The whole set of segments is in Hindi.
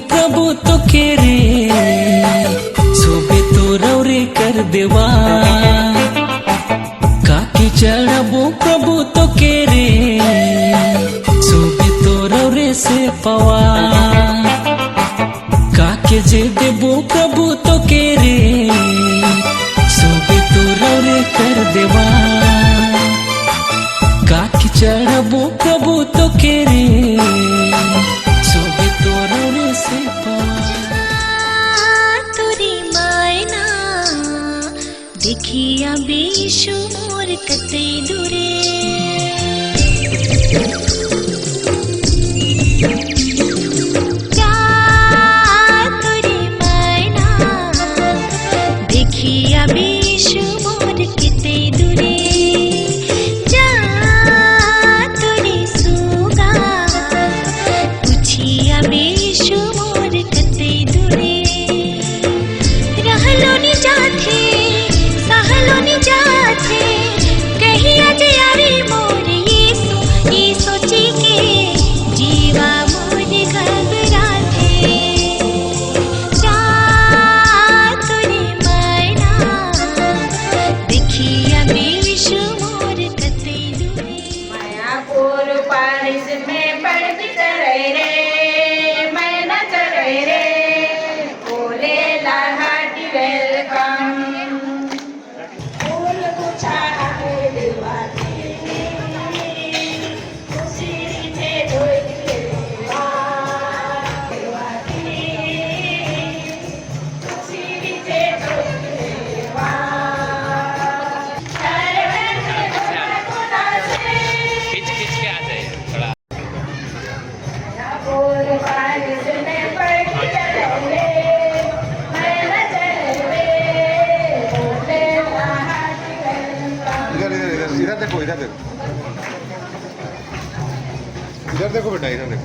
प्रभु तो के रे सुबे तो रौरे कर देवा काकी चढ़बो प्रभु तो के रे सुबे तो रौरे से पवा काके जे देबो प्रभु तो के रे सुबे तो रौरे कर देवा काकी चढ़बो प्रभु तो के रे सुबे तो रौरे से पवा तोरी मायना देखिया बेशु मोर कते दूरे इधर देखो बेटा, इधर देखो।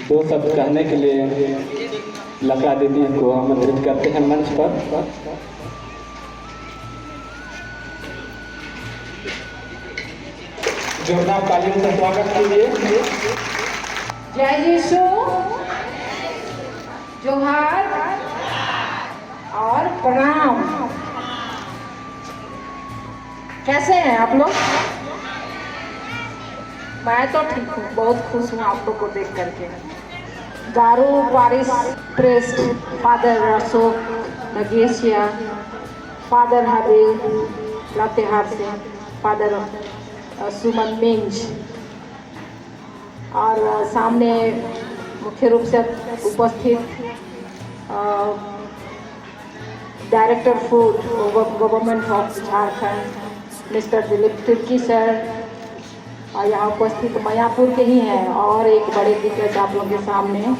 दो शब्द कहने के लिए लता दीदी को आमंत्रित करते हैं मंच पर। जोरदार तालियों से स्वागत कीजिए। जय यीशु, जोहार और प्रणाम। कैसे हैं आप लोग? मैं तो ठीक हूँ, बहुत खुश हूँ आप लोग को देख करके। Garu parish priest, father Ashok Nageshia, father Habil Latehar से, फादर सुमन मिंज, और सामने मुख्य रूप से उपस्थित director food government of Jharkhand mister Dilip Tirkey sir, और यहाँ उपस्थित मयापुर के ही हैं, और एक बड़े दिग्गज आप लोगों के सामने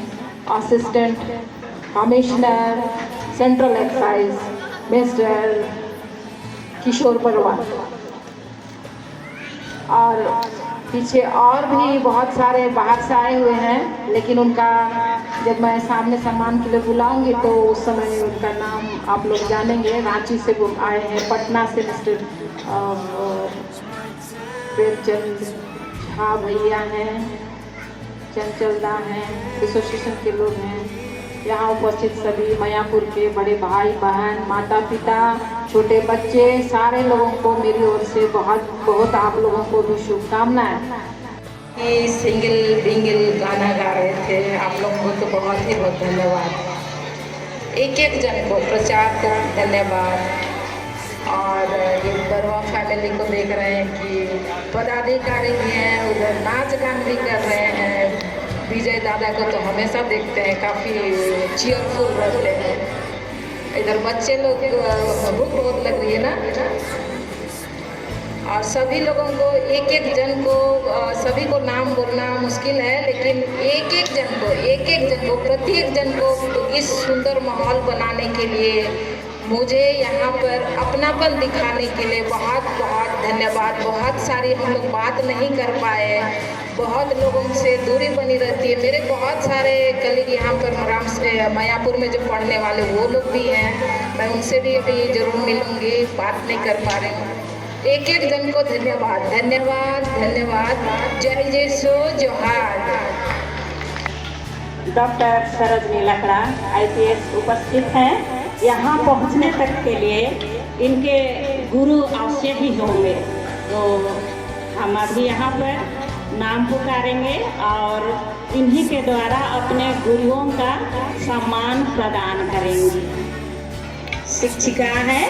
assistant commissioner central excise mister Kishore Parwar, और पीछे और भी बहुत सारे बाहर से आए हुए हैं, लेकिन उनका जब मैं सामने सम्मान के लिए बुलाऊंगी तो उस समय उनका नाम आप लोग जानेंगे। रांची से वो आए हैं, पटना से मिस्टर प्रेमचंद झा भैया हैं, चंचलदा हैं, एसोसिएशन के लोग हैं। यहाँ उपस्थित सभी मायापुर के बड़े भाई बहन, माता पिता, छोटे बच्चे, सारे लोगों को मेरी ओर से बहुत बहुत आप लोगों को भी शुभकामनाएं। ये सिंगल बिंगल गाना गा रहे थे, आप लोगों को तो बहुत ही बहुत धन्यवाद। एक एक जन को प्रचार का धन्यवाद। और ये बरवा फैमिली को देख रहे हैं कि पदाधिकारी भी हैं, उधर नाच गान भी कर रहे हैं। विजय दादा को तो हमेशा देखते हैं, काफ़ी चीयरफुल रहते हैं। इधर बच्चे लोग भूख बहुत लग रही है ना। और सभी लोगों को एक एक जन को सभी को नाम बोलना मुश्किल है, लेकिन एक एक जन को प्रत्येक जन को इस सुंदर माहौल बनाने के लिए, मुझे यहाँ पर अपनापन दिखाने के लिए बहुत बहुत धन्यवाद। बहुत सारी हम लोग बात नहीं कर पाए, बहुत लोगों से दूरी बनी रहती है। मेरे बहुत सारे कलीग यहाँ पर मायापुर में जो पढ़ने वाले वो लोग भी हैं, मैं उनसे भी अभी ज़रूर मिलूँगी, बात नहीं कर पा रही हूँ। एक एक जन को धन्यवाद धन्यवाद धन्यवाद। जय जय सो जोहार। डॉक्टर सरोजनी लकड़ा IPS उपस्थित हैं। यहाँ पहुँचने तक के लिए इनके गुरु अवश्य ही होंगे, तो हम अभी यहाँ पर नाम पुकारेंगे और इन्हीं के द्वारा अपने गुरुओं का सम्मान प्रदान करेंगी। शिक्षिका है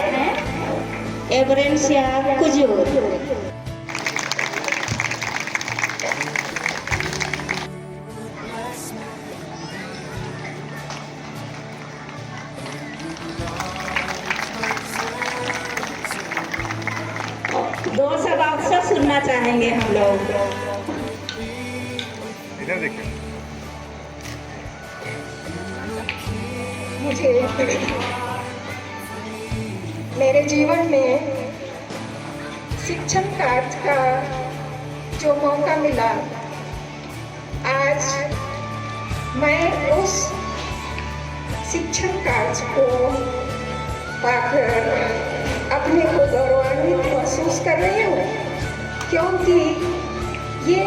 एवरेंसिया कुजूर। दो सब अवसर सुनना चाहेंगे हम लोग। इधर देखिए। मुझे मेरे जीवन में शिक्षण कार्य का जो मौका मिला, आज मैं उस शिक्षण कार्य को पाकर अपने को गौरवान्वित महसूस कर रही हूँ, क्योंकि ये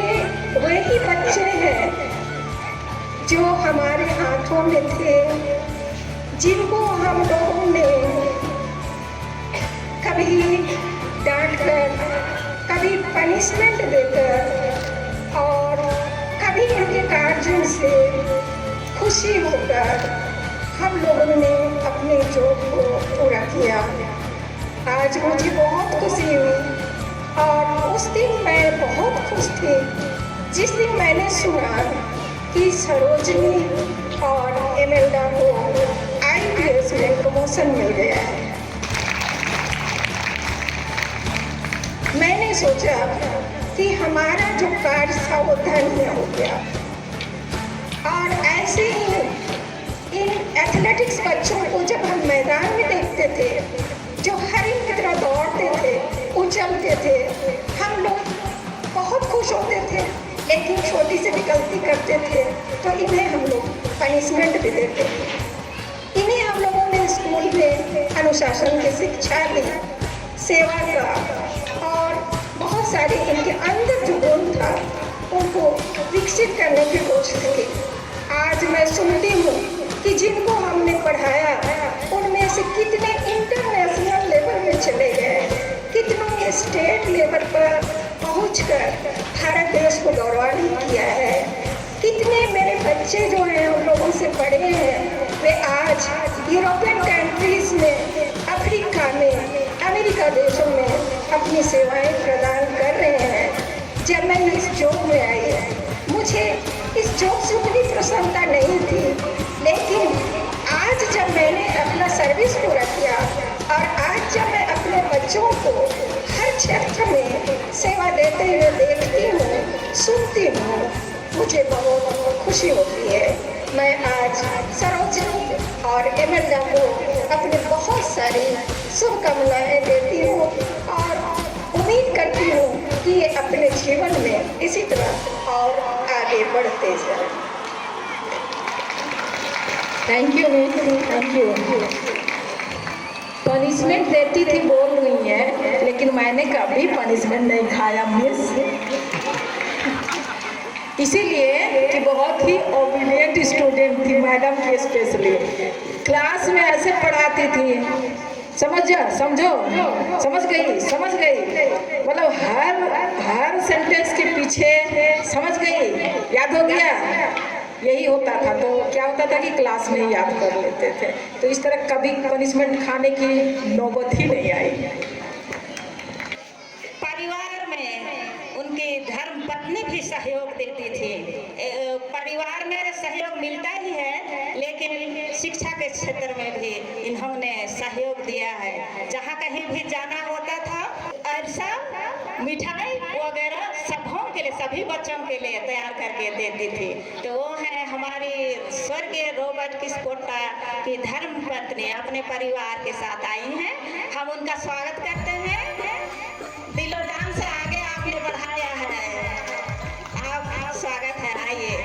वही बच्चे हैं जो हमारे हाथों में थे, जिनको हम लोगों ने कभी डांटकर, कभी पनिशमेंट देकर और कभी उनके कार्यों से खुशी होकर हम लोगों ने अपने जॉब को पूरा किया। आज मुझे बहुत खुशी हुई और उस दिन मैं बहुत खुश थी जिस दिन मैंने सुना कि सरोजनी और एमेल्डा को IPS में प्रमोशन मिल गया है। मैंने सोचा कि हमारा जो कार्य था वो धन्य हो गया। और ऐसे ही इन एथलेटिक्स बच्चों को जब हम मैदान में देखते थे, जो हरिन की तरह दौड़ते थे, उछलते थे, हम लोग बहुत खुश होते थे। लेकिन छोटी सी भी गलती करते थे तो इन्हें हम लोग पनिशमेंट भी देते थे। इन्हें हम लोगों ने स्कूल में अनुशासन की शिक्षा दी, सेवा का, और बहुत सारे इनके अंदर जो गुण था उनको विकसित करने की कोशिश की। आज मैं सुनती हूँ कि जिनको हमने पढ़ाया उनमें से कितने इंटरनेशनल लेवल में चले गए, कितनों ने स्टेट लेवल पर पहुंचकर भारत देश को गौरवान्वित किया है। कितने मेरे बच्चे जो हैं उन लोगों से पढ़े हैं, वे आज यूरोपियन कंट्रीज में, अफ्रीका में, अमेरिका देशों में अपनी सेवाएं प्रदान कर रहे हैं। जब मैं इस जॉब में आई, मुझे इस जॉब से उतनी प्रसन्नता नहीं थी, लेकिन आज जब मैंने अपना सर्विस पूरा किया और आज जब मैं अपने बच्चों को हर क्षेत्र में सेवा देते हुए देखती हूँ, सुनती हूँ, मुझे बहुत खुशी होती है। मैं आज सरोजनी और एमेल्डा को अपने बहुत सारी शुभकामनाएं देती हूँ और उम्मीद करती हूँ कि अपने जीवन में इसी तरह और आगे बढ़ते जाए। Thank you miss, thank you. Punishment देती थी बोल रही है, लेकिन मैंने कभी पनिशमेंट नहीं खाया मिस, इसीलिए कि बहुत ही ओबीडियंट स्टूडेंट थी मैडम की। स्पेशली क्लास में ऐसे पढ़ाती थी, समझो, समझ गई, मतलब हर सेंटेंस के पीछे समझ गई, याद हो गया, यही होता था। तो क्या होता था कि क्लास में याद कर लेते थे। तो इस तरह कभी पनिशमेंट खाने की नौबत ही नहीं आई। परिवार में उनकी धर्म पत्नी भी सहयोग देती थी। परिवार में सहयोग मिलता ही है, लेकिन शिक्षा के क्षेत्र में भी इन्होंने सहयोग दिया है। जहाँ कहीं भी जाना होता था, ऐसा मिठाई वगैरह सबों के लिए, सभी बच्चों के लिए तैयार करके देती थी। तो वो है हमारी स्वर्गीय रॉबर्ट किस्पोट्टा की धर्म पत्नी, अपने परिवार के साथ आई हैं। हम उनका स्वागत करते हैं। दिलोदान से आगे आपने बढ़ाया है, आप स्वागत है, आइए।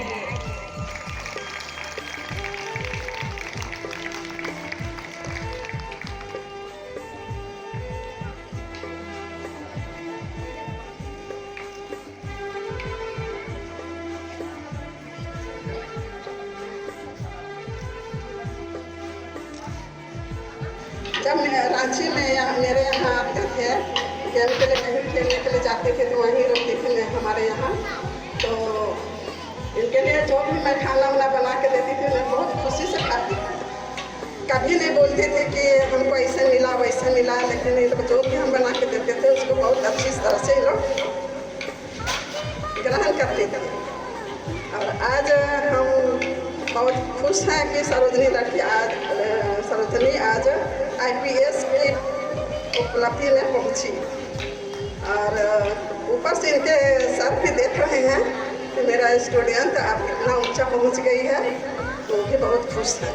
जब मैं रांची में मेरे यहाँ आते थे गेम के लिए, कहीं खेलने के लिए जाते थे, तो वहीं रुकते थे हमारे यहाँ। तो इनके लिए जो भी मैं खाना वाना बना के देती थी, मैं बहुत खुशी से खाती थी। कभी नहीं बोलते थे कि हमको ऐसे मिला वैसे मिला, लेकिन ये लोग जो भी हम बना के देते थे उसको बहुत अच्छी तरह से लोग ग्रहण करते थे। और आज हम बहुत खुश हैं कि सरोजनी आज IPS की उपलब्धि में पहुंची। और ऊपर से इनके सर भी देख रहे हैं कि मेरा स्टूडेंट अब इतना ऊंचा पहुंच गई है, तो वो भी बहुत खुश है।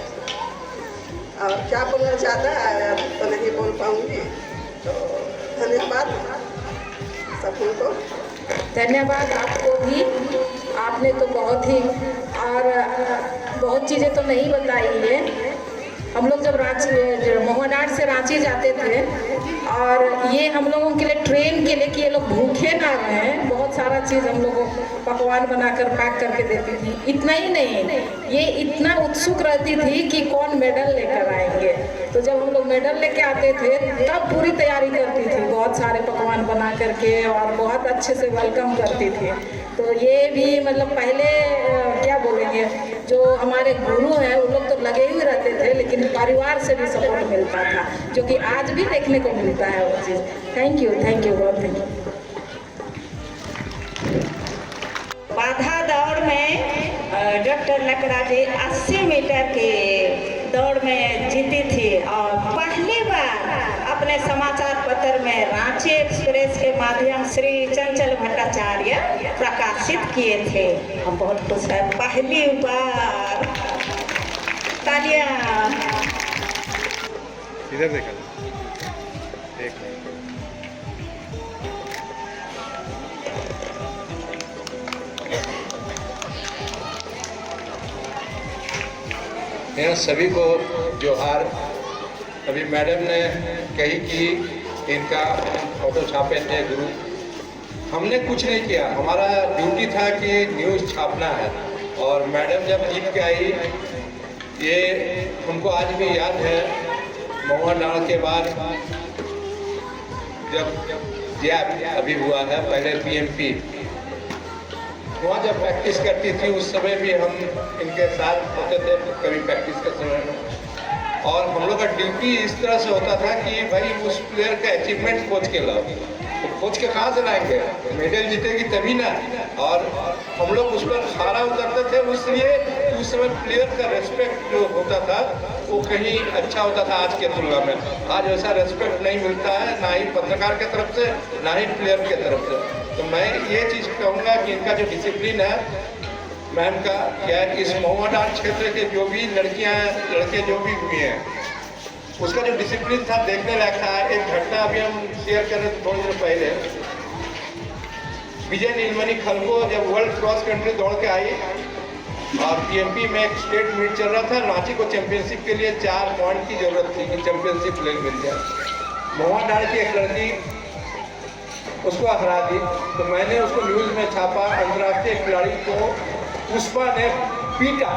और क्या बोलना ज़्यादा तो नहीं बोल पाऊंगी। तो धन्यवाद सबको। धन्यवाद आपको भी, आपने तो बहुत ही और बहुत चीज़ें तो नहीं बताई है। हम लोग जब मोहनाड से रांची जाते थे, और ये हम लोगों के लिए ट्रेन के लिए कि ये लोग भूखे ना रहें, बहुत सारा चीज़ हम लोगों को पकवान बनाकर पैक करके देती थी। इतना ही नहीं, ये इतना उत्सुक रहती थी कि कौन मेडल लेकर आएंगे। तो जब हम लोग मेडल लेके आते थे, तब पूरी तैयारी करती थी, बहुत सारे पकवान बना करके, और बहुत अच्छे से वेलकम करती थी। तो ये भी मतलब पहले क्या बोलेंगे, जो हमारे गुरु हैं वो लोग तो लगे हुए रहते थे, लेकिन परिवार से भी सपोर्ट मिलता था, जो कि आज भी देखने को मिलता है वो चीज़। थैंक यू बहुत थैंक यू। बाधा दौड़ में डॉक्टर लकड़ा जी 80 मीटर के दौड़ में जीती थी, और पहली बार अपने समाचार पत्र में रांची एक्सप्रेस के माध्यम श्री चंचल भट्टाचार्य प्रकाशित किए थे। हम बहुत खुश हैं, पहली बार। तालियां। इधर देखा, एक यहाँ सभी को जोहार। अभी मैडम ने कही कि इनका फोटो छापे थे गुरु। हमने कुछ नहीं किया, हमारा ड्यूटी था कि न्यूज़ छापना है। और मैडम जब जीत के आई, ये हमको आज भी याद है, मोहनलाल के बाद जब अभी हुआ है, पहले PMP, वहाँ जब प्रैक्टिस करती थी उस समय भी हम इनके साथ होते थे, कभी प्रैक्टिस के समय में। और हम लोग का ड्यूटी इस तरह से होता था कि भाई उस प्लेयर का अचीवमेंट खोज के लाओ। तो खोज के कहाँ से लाएंगे, मेडल जीतेगी तभी ना। और हम लोग उस पर खरा उतरते थे, इसलिए उस समय प्लेयर का रेस्पेक्ट जो होता था वो कहीं अच्छा होता था आज के तुलना में। आज वैसा रेस्पेक्ट नहीं मिलता है, ना ही पत्रकार के तरफ से ना ही प्लेयर के तरफ से। तो मैं ये चीज़ कहूँगा कि इनका जो डिसिप्लिन है मैम का, या इस मोहनलाल क्षेत्र के जो भी लड़कियाँ लड़के जो भी हुए हैं, उसका जो डिसिप्लिन था देखने लायक था। एक घटना अभी हम शेयर कर रहे थे थोड़ी देर पहले। विजय नीलमणि खलको जब वर्ल्ड क्रॉस कंट्री दौड़ के आई और पीएमपी में एक स्टेट मीट चल रहा था, रांची को चैंपियनशिप के लिए 4 पॉइंट की जरूरत थी कि चैंपियनशिप ले मिल जाए। मोहन डाल की एक लड़की उसको हरा दी, तो मैंने उसको न्यूज़ में छापा। अंतर्राष्ट्रीय खिलाड़ी को पुष्पा ने पीटा,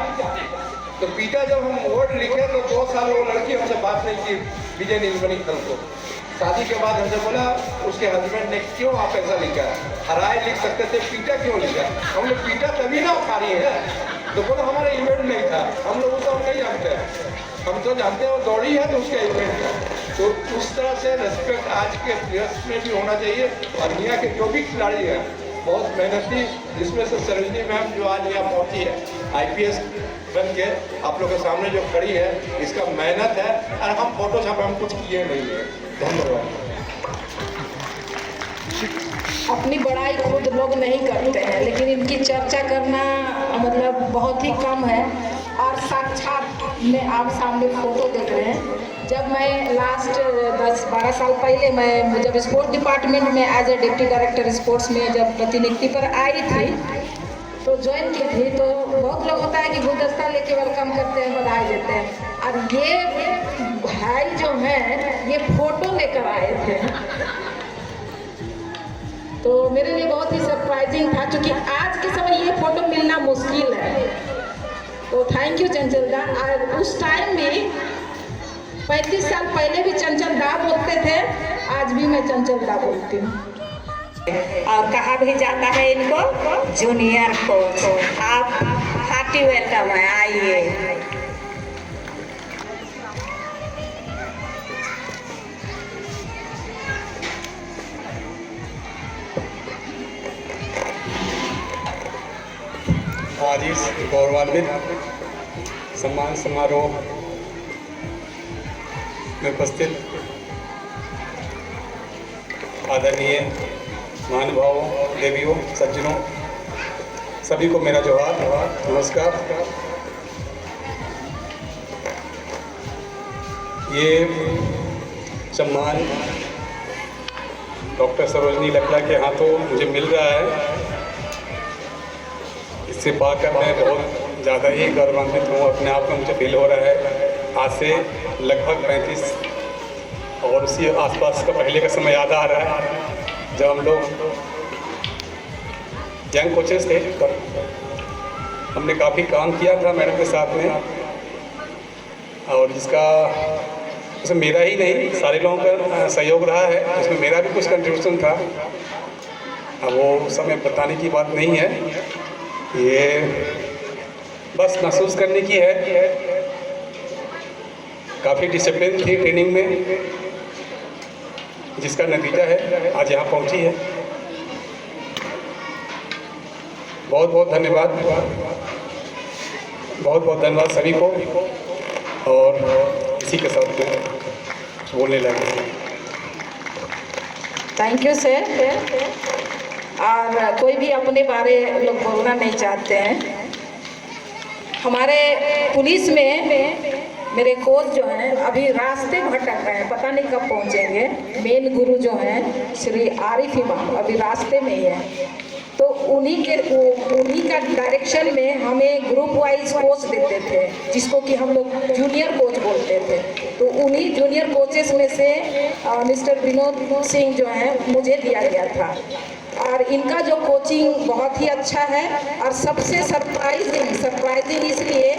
तो पीटा जब हम वर्ड लिखे तो 2 साल वो लड़की हमसे बात नहीं की, विजय नीलमणि खलको। शादी के बाद हमसे बोला उसके हस्बैंड ने, क्यों आप ऐसा लिखा, हराए लिख सकते थे, पीटा क्यों लिखा? हम लोग पीटा तभी ना उठा रही है, तो बोला हमारा इवेंट नहीं था, हम लोग उसको नहीं जानते हैं, हम तो जानते हैं वो दौड़ी है तो उसका इवेंट था। तो उस तरह से रेस्पेक्ट आज के प्लेयर्स में भी होना चाहिए। और यहाँ के जो भी खिलाड़ी हैं बहुत मेहनती, जिसमें से सरोजनी मैम जो आज यहाँ पहुँची है IPS बन के आप लोग के सामने जो खड़ी है, इसका मेहनत है। और हम फोटो छापे हम कुछ किए नहीं है। धन्यवाद। अपनी बड़ाई खुद लोग नहीं करते हैं, लेकिन इनकी चर्चा करना मतलब बहुत ही कम है। और साक्षात में आप सामने फोटो देख रहे हैं। जब मैं लास्ट 10-12 साल पहले मैं जब स्पोर्ट्स डिपार्टमेंट में as a deputy director sports में जब प्रतिनियुक्ति पर आई थी तो ज्वाइन की थी, तो बहुत लोग होता है कि गुलदस्ता लेके वेलकम करते हैं, बधाई देते हैं। और ये भाई जो हैं ये फोटो लेकर आए थे, तो मेरे लिए बहुत ही सरप्राइजिंग था, क्योंकि आज के समय ये फोटो मिलना मुश्किल है। तो थैंक यू चंचल दा। और उस टाइम भी 35 साल पहले भी चंचल दा बोलते थे, आज भी मैं चंचल दा बोलती हूँ। और कहा भी जाता है इनको जूनियर कोच। आप हार्टी वेलकम है, आइए। आज इस गौरवान्वित सम्मान समारोह में उपस्थित आदरणीय महानुभावों, देवियों, सज्जनों, सभी को मेरा जोहार, नमस्कार। ये सम्मान डॉक्टर सरोजनी लकड़ा के हाथों मुझे मिल रहा है, इससे पाकर मैं बहुत ज़्यादा ही गौरवान्वित हूँ। अपने आप में मुझे फील हो रहा है आज से लगभग 35 और उसी आसपास का पहले का समय याद आ रहा है जब हम लोग यंग कोचेस थे। तब हमने काफ़ी काम किया था मैडम के साथ में, और जिसका उसमें मेरा ही नहीं सारे लोगों का सहयोग रहा है, उसमें मेरा भी कुछ कंट्रीब्यूशन था। अब वो समय बताने की बात नहीं है, ये बस महसूस करने की है। काफ़ी डिसिप्लिन थी ट्रेनिंग में, जिसका नतीजा है आज यहाँ पहुँची है। बहुत बहुत धन्यवाद, बहुत बहुत धन्यवाद सभी को। और इसी के साथ में बोलने लगे। Thank you sir. और कोई भी अपने बारे लोग बोलना नहीं चाहते हैं। हमारे पुलिस में मेरे कोच जो हैं अभी रास्ते भटक रहे हैं, पता नहीं कब पहुंचेंगे। मेन गुरु जो हैं श्री आरिफ इमाम अभी रास्ते में ही है, तो उन्हीं का डायरेक्शन में हमें ग्रुप वाइज कोच देते थे, जिसको कि हम लोग जूनियर कोच बोलते थे। तो उन्हीं जूनियर कोचेस में से मिस्टर विनोद सिंह जो हैं मुझे दिया गया था। और इनका जो कोचिंग बहुत ही अच्छा है। और सबसे सरप्राइजिंग इसलिए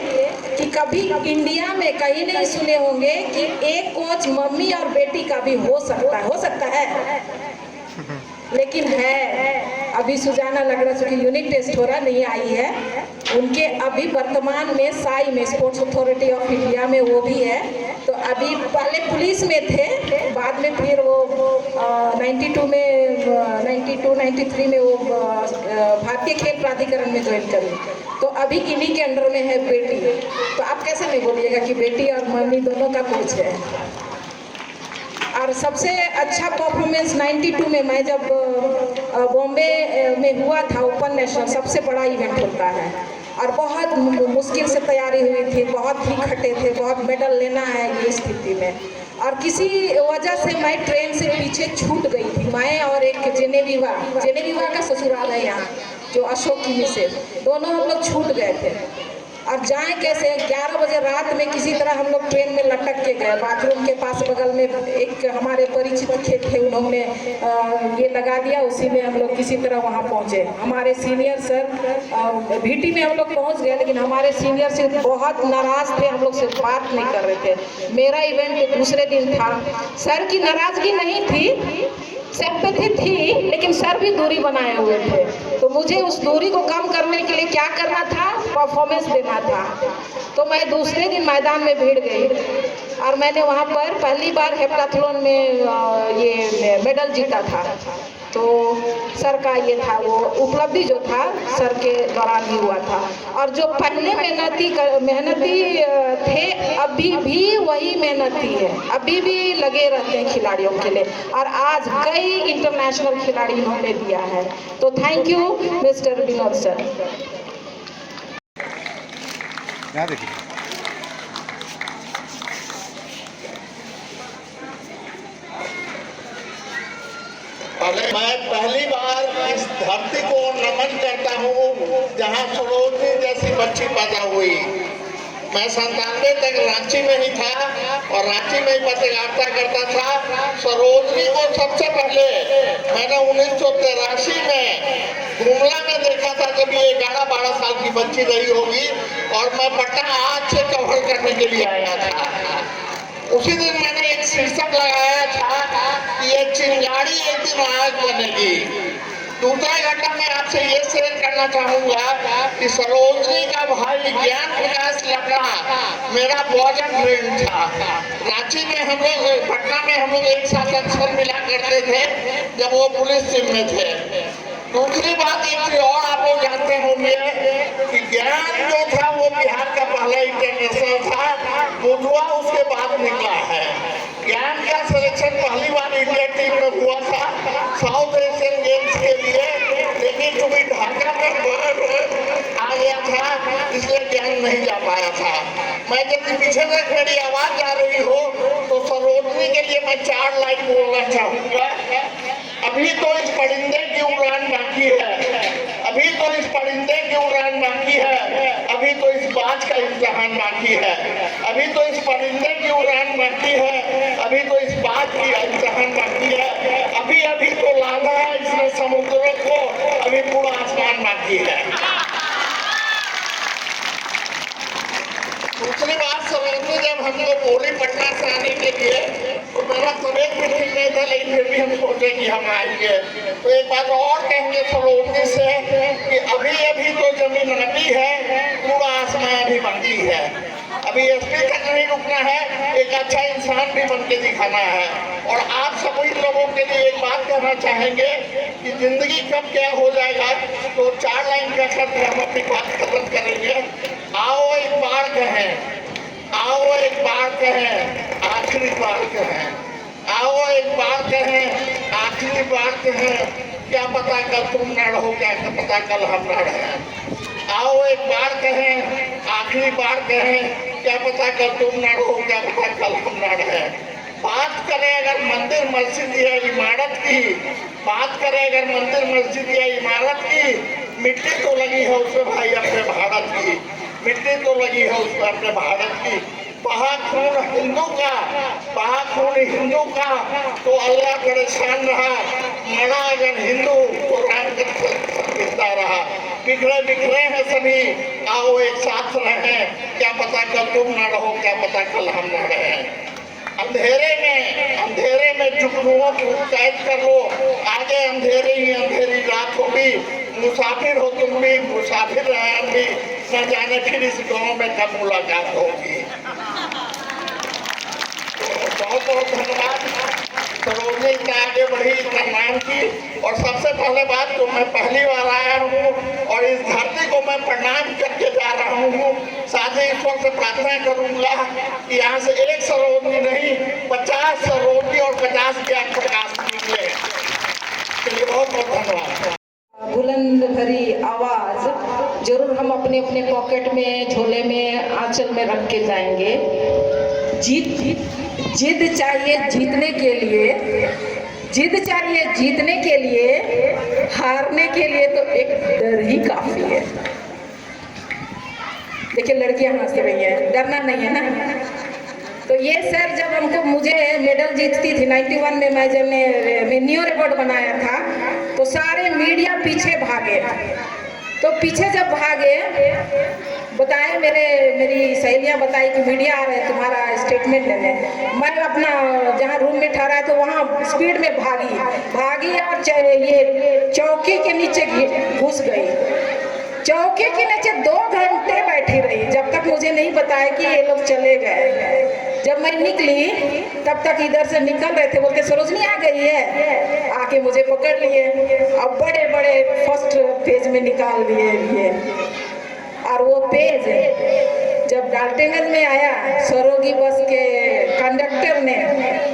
कि कभी इंडिया में कहीं नहीं सुने होंगे कि एक कोच मम्मी और बेटी का भी हो सकता है, लेकिन है। अभी सुजाना लकड़ा की यूनिट टेस्ट हो रहा, नहीं आई है उनके। अभी वर्तमान में साई में स्पोर्ट्स अथॉरिटी ऑफ इंडिया में वो भी है। तो अभी पहले पुलिस में थे, बाद में फिर वो 92-93 में वो भारतीय खेल प्राधिकरण में ज्वाइन करी। तो अभी इन्हीं के अंडर में है बेटी। तो आप कैसे नहीं बोलिएगा कि बेटी और मम्मी दोनों का कोच है। और सबसे अच्छा परफॉर्मेंस 92 में मैं जब बॉम्बे में हुआ था ओपन नेशनल, सबसे बड़ा इवेंट होता है और बहुत मुश्किल से तैयारी हुई थी, बहुत ही खटे थे, बहुत मेडल लेना है ये स्थिति में। और किसी वजह से मैं ट्रेन से पीछे छूट गई थी। मैं और एक जेनेविवा का ससुराल है यहाँ, जो अशोक की से, दोनों हम लोग छूट गए थे। और जाएं कैसे? 11 बजे रात में किसी तरह हम लोग ट्रेन में लटक के गए। बाथरूम के पास बगल में एक हमारे परिचित खेत थे, उन्होंने ये लगा दिया, उसी में हम लोग किसी तरह वहाँ पहुँचे। हमारे सीनियर सर भीटी में हम लोग पहुँच गए, लेकिन हमारे सीनियर से बहुत नाराज़ थे, हम लोग से बात नहीं कर रहे थे। मेरा इवेंट दूसरे दिन था। सर की नाराज़गी नहीं थी, सिंपैथी थी, लेकिन सर भी दूरी बनाए हुए थे। तो मुझे उस दूरी को कम करने के लिए क्या करना था? परफॉर्मेंस देना था। तो मैं दूसरे दिन मैदान में भिड़ गई और मैंने वहाँ पर पहली बार हेप्टाथलॉन में ये मेडल जीता था। तो सर का ये था, वो उपलब्धि जो था सर के दौरान ही हुआ था। और जो पहले मेहनती थे, अभी भी वही मेहनती है, अभी भी लगे रहते हैं खिलाड़ियों के लिए। और आज कई इंटरनेशनल खिलाड़ी इन्होंने दिया है। तो thank you mister Vinod sir. मैं पहली बार इस धरती को नमन करता हूँ जहाँ सरोजनी जैसी बच्ची पैदा हुई। मैं 97 तक रांची में ही था और रांची में ही पत्रकारिता करता था। सरोजनी को सबसे पहले मैंने 1983 में गुमला में देखा था, जब ये 11-12 साल की बच्ची रही होगी, और मैं पटना आज से कवर करने के लिए आया था। उसी दिन मैंने एक शीर्षक लगाया था कि ये चिंगारी एक दिन आग बनेगी। दूसरा घटना मैं आपसे ये शेयर करना चाहूँगा कि सरोजनी का भाई ज्ञान प्रकाश लकड़ा मेरा बॉयजन फ्रेंड था। रांची में हम लोग, पटना में हम लोग एक साथ अक्सर मिला करते थे जब वो पुलिस टीम में थे। दूसरी बात एक चीज और आप लोग जानते होंगे कि ज्ञान जो था वो बिहार का पहला इंटरनेशनल था, बुधवा उसके बाद निकला है। ज्ञान का सिलेक्शन पहली बार इंडिया टीम में हुआ था साउथ एशियन गेम्स के लिए, लेकिन चूंकि ढाका में बाढ़ आ गया था इसलिए ज्ञान नहीं जा पाया था। मैं जब पीछे तक मेरी आवाज जा रही हो तो सरोजनी के लिए मैं 4 लाइन बोलना चाहूँगा। अभी तो इस परिंदे की उड़ान बाकी है, अभी तो इस परिंदे की उड़ान बाकी है, अभी तो इस बाज का इम्तिहान बाकी है, अभी तो इस परिंदे की उड़ान बाकी है, अभी तो इस बाज की इम्तिहान बाकी है, अभी अभी तो लादा है इसने समुद्रों को, अभी पूरा आसमान बाकी है। दूसरी बात, सरोजनी जब हम लोग बोली पटना से आने के लिए तो मेरा तबियत भी ठीक नहीं था, लेकिन फिर भी हम सोचे कि हम आएंगे। तो एक बात और कहेंगे सरोजनी से कि अभी अभी तो जमीन नदी है, पूरा आसमान भी बाकी है। अभी एसपी तक नहीं रुकना है, एक अच्छा इंसान भी बन के दिखाना है। और आप सभी लोगों के लिए एक बात कहना चाहेंगे कि जिंदगी कब क्या हो जाएगा, तो 4 लाइन का शब्द हम अपनी बात खत्म करेंगे। आओ एक बार कहें, आओ एक बार कहें, आखिरी बार कहें, आओ एक बार कहें, आखिरी बार कहें, क्या पता कल तुम न रहो, क्या पता कल हम न रहें। आओ एक बार कहें, आखिरी बार कहें, क्या पता कल तुम न रहो, क्या पता कल हम न रहें। बात करें अगर मंदिर मस्जिद या इमारत की, बात करें अगर मंदिर मस्जिद या इमारत की, मिट्टी तो लगी है उसमें भाई अपने भारत की, मिट्टी तो लगी है उसमें अपने भारत की। बहा खून हिंदू का, बहा खून हिंदू का तो अल्लाह परेशान रहा, मरा अगर हिंदू तो राम जिंदा रहा। बिखरे बिखरे हैं सभी, आओ एक साथ रहें, क्या पता कल तुम ना रहो, क्या पता कल हम ना रहें। अंधेरे में जुगनुओं को कैद कर लो, आगे अंधेरे ही अंधेरी रात होगी। मुसाफिर हो तुम भी, मुसाफिर रहे हम भी, न जाने फिर इस गाँव में कब मुलाकात होगी। बहुत बहुत धन्यवाद सरोजनी ने आगे बढ़ी, इतना नाम की। और सबसे पहले बात तो मैं पहली बार आया हूँ और इस धरती को मैं प्रणाम करके जा रहा हूँ। साथ ही ईश्वर से प्रार्थना करूँगा कि यहाँ से एक सरोजनी नहीं, 50 सरोजनी और 50 ज्ञान प्रकाश निकले। चलिए बहुत बहुत धन्यवाद। बुलंद भरी आवाज जरूर हम अपने अपने पॉकेट में, झोले में, आंचल में रख के जाएंगे। जिद चाहिए जीतने के लिए, जिद चाहिए जीतने के लिए, हारने के लिए तो एक डर ही काफी है। देखिए लड़कियां हंस रही हैं, डरना नहीं है ना। तो ये सर जब हमको मुझे मेडल जीतती थी 91 में, मैं जब न्यू रिकॉर्ड बनाया था तो सारे मीडिया पीछे भागे। तो पीछे जब भागे बताए मेरी सहेलियां बताई कि मीडिया आ रहे हैं तुम्हारा स्टेटमेंट लेने। मैं अपना जहाँ रूम में ठहरा है तो वहाँ स्पीड में भागी और ये चौकी के नीचे घुस गई। चौकी के नीचे 2 घंटे बैठी रही जब तक मुझे नहीं बताया कि ये लोग चले गए। जब मैं निकली तब तक इधर से निकल रहे थे, बोलते सरोजनी आ गई है, आके मुझे पकड़ लिए और बड़े बड़े फर्स्ट पेज में निकाल दिए। और वो पेज जब डाल्टनगंज में आया, सरोगी बस के कंडक्टर ने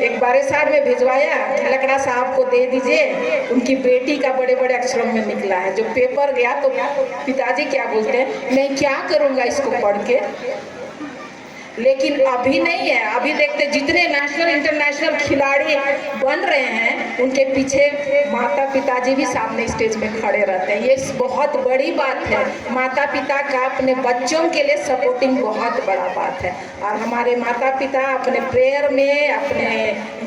एक बारेसार में भिजवाया कि लकड़ा साहब को दे दीजिए, उनकी बेटी का बड़े बड़े अक्षरों में निकला है। जो पेपर गया तो पिताजी क्या बोलते हैं, मैं क्या करूँगा इसको पढ़ के। लेकिन अभी नहीं है, अभी देखते जितने नेशनल इंटरनेशनल खिलाड़ी बन रहे हैं उनके पीछे माता पिताजी भी सामने स्टेज में खड़े रहते हैं। ये बहुत बड़ी बात है, माता पिता का अपने बच्चों के लिए सपोर्टिंग बहुत बड़ा बात है। और हमारे माता पिता अपने प्रेयर में, अपने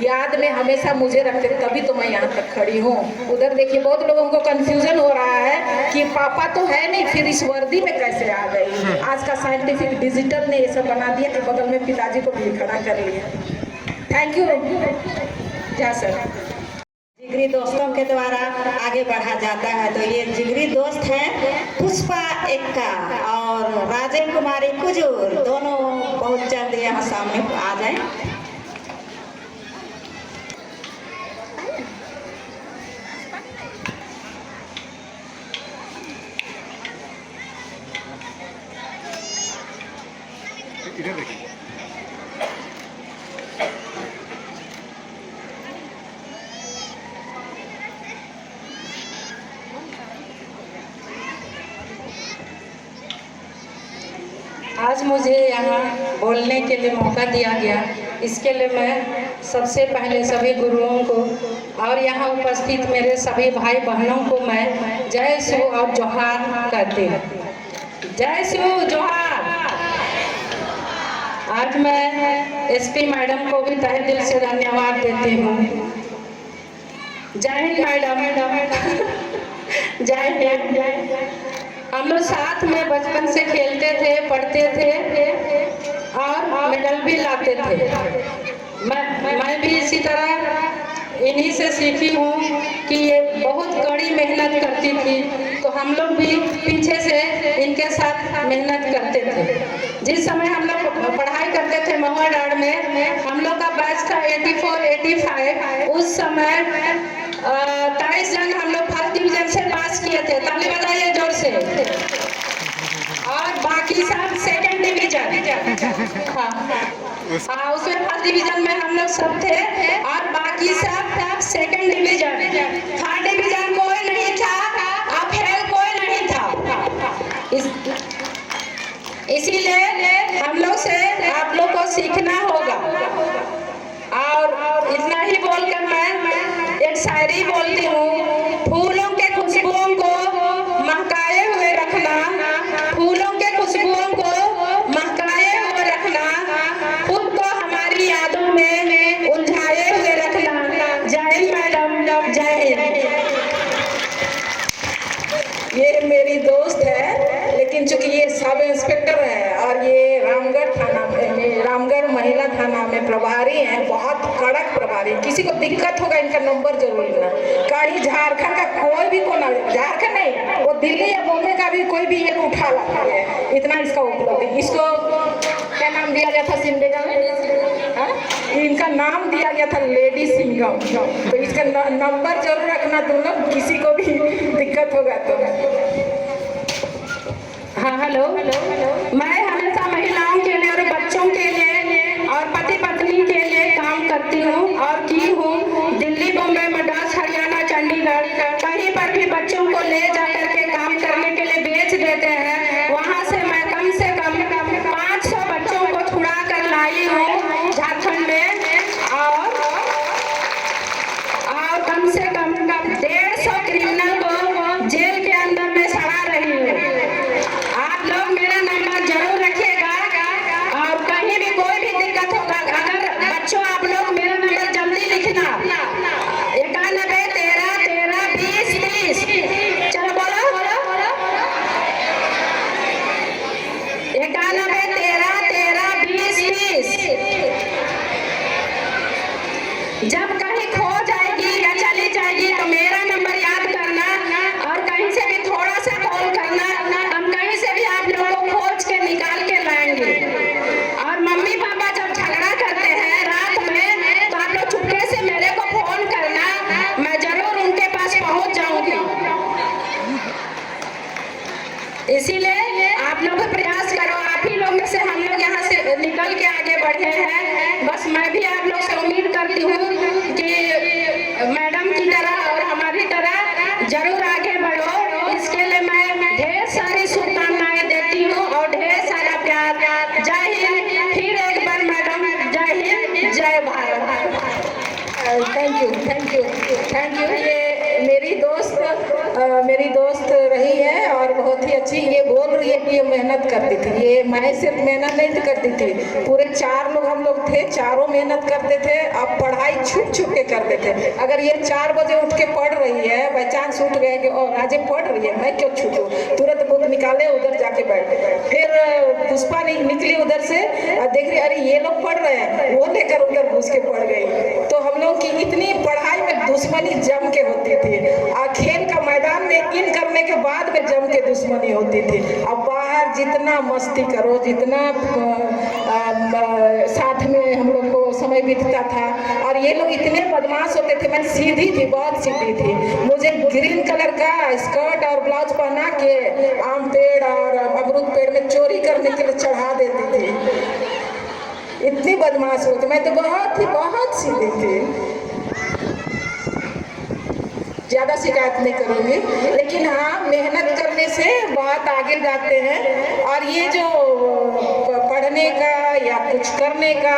याद में हमेशा मुझे रखते, तभी तो मैं यहाँ तक खड़ी हूँ। उधर देखिए बहुत लोगों को कंफ्यूजन हो रहा है कि पापा तो है नहीं, फिर इस वर्दी में कैसे आ गई। आज का साइंटिफिक डिजिटल ने ये सब बना दिया, बगल में पिताजी को भी खड़ा कर लिया। Thank you. जय सर। जिगरी दोस्तों के द्वारा आगे बढ़ा जाता है। तो ये जिगरी दोस्त हैं पुष्पा एक्का और राजेश कुमारी कुजूर, दोनों बहुत जल्द यहाँ सामने आ जाएं। इधर देखिए। आज मुझे यहाँ बोलने के लिए मौका दिया गया, इसके लिए मैं सबसे पहले सभी गुरुओं को और यहाँ उपस्थित मेरे सभी भाई बहनों को मैं जय शिव और जोहार कहती हूँ। जय शिव जोहार। आज मैं एसपी मैडम को भी तहे दिल से धन्यवाद देती हूँ। जय हिंद मैडम। जय हिंद। हम लोग साथ में बचपन से खेलते थे, पढ़ते थे और मेडल भी लाते थे। मैं भी इसी तरह इन्हीं से सीखी हूँ कि ये बहुत कड़ी मेहनत करती थी, तो हम लोग भी पीछे से इनके साथ मेहनत करते थे। जिस समय हम लोग पढ़ाई करते थे महुआ डाड़ में, हम लोग का बैच था 84-85। उस समय 23 जन हम लोग फर्स्ट डिवीजन से पास किए थे, ताली बजाइए जोर से। और बाकी सब सेकंड डिवीजन। हाँ, उसमें फर्स्ट डिवीजन में हम लोग सब थे और बाकी सब सेकंड डिवीजन। थर्ड डिवीजन कोई नहीं था और फेल कोई नहीं था। इसीलिए हम लोग से आप लोग को सीखना होगा। और इतना ही बोलकर मैं एक शायरी बोलती हूँ। फूलों के खुशबुओं को महकाए हुए रखना, फूलों के खुशबुओं को महकाए हुए रखना, खुद को हमारी यादों में उलझाए हुए रखना। जय मैडम, जय। ये मेरी दोस्त है, लेकिन चूंकि ये सब इंस्पेक्टर है और ये रामगढ़ थाना में, रामगढ़ महिला थाना में प्रभारी हैं, बहुत कड़क प्रभारी। किसी को दिक्कत होगा इनका नंबर जरूर लेना। कहीं झारखंड का कोई भी कोना, झारखंड नहीं, वो दिल्ली या बॉम्बे का भी कोई भी ये उठा लाता है। इतना इसका उपलब्धि। इसको क्या नाम दिया गया था सिमडेगा में? इनका नाम दिया गया था लेडी सिंगम। तो इसका नंबर जरूर रखना तुम लोग, किसी को भी दिक्कत होगा तो। हाँ, हेलो। मैं हमेशा महिलाओं के लिए और बच्चों के लिए और पति पत्नी के लिए काम करती हूँ और की हूँ। दिल्ली, बॉम्बे, मद्रास, हरियाणा, चंडीगढ़, कहीं पर भी बच्चों को ले जाकर के काम करने के लिए बेच देते हैं। वहाँ से मैं कम से कम 500 बच्चों को छुड़ा कर लाई हूँ, बढ़े हैं। बस मैं भी आप लोग से उम्मीद करती हूँ कि मैडम की तरह और हमारी तरह जरूर आगे बढ़ो। इसके लिए मैं ढेर सारी शुभकामनाएं देती हूँ और ढेर सारा प्यार। जय हिंद। फिर एक बार मैडम जय हिंद, जय Bharat. Thank you, thank you, thank you. ये मेरी दोस्त रही है और बहुत ही अच्छी। ये बोल रही है कि ये मेहनत करती थी। ये मैं सिर्फ मेहनत नहीं करती थी, पूरे 4 लोग हम लोग थे, चारों मेहनत करते थे। अब पढ़ाई छुप छुप के करते थे। अगर ये 4 बजे उठ के पढ़ रही है, बाई चांस उठ गए कि और आज पढ़ रही है, मैं क्यों छूटूं, तुरंत बुक निकाले उधर जाके बैठे। फिर पुष्पा निकली उधर से, देख रही अरे ये लोग पढ़ रहे हैं, वो लेकर उधर घुस के पढ़ गई। तो हम लोग की इतनी पढ़ाई में दुश्मनी जम के होती थी और खेल का मैदान में इन करने के बाद में जम के दुश्मनी होती थी। अब बाहर जितना मस्ती करो, जितना साथ में हम लोग को समय बीतता था। और ये लोग इतने बदमाश होते थे। मैं सीधी थी, बहुत सीधी थी। मुझे ग्रीन कलर का स्कर्ट और ब्लाउज पहना के आम पेड़ और अमरूद पेड़ में चोरी करने के लिए चढ़ा देती थी। इतनी बदमाश होती। मैं तो बहुत सीधी थी। ज़्यादा शिकायत नहीं करूँगी, लेकिन हाँ मेहनत करने से बहुत आगे जाते हैं। और ये जो पढ़ने का या कुछ करने का,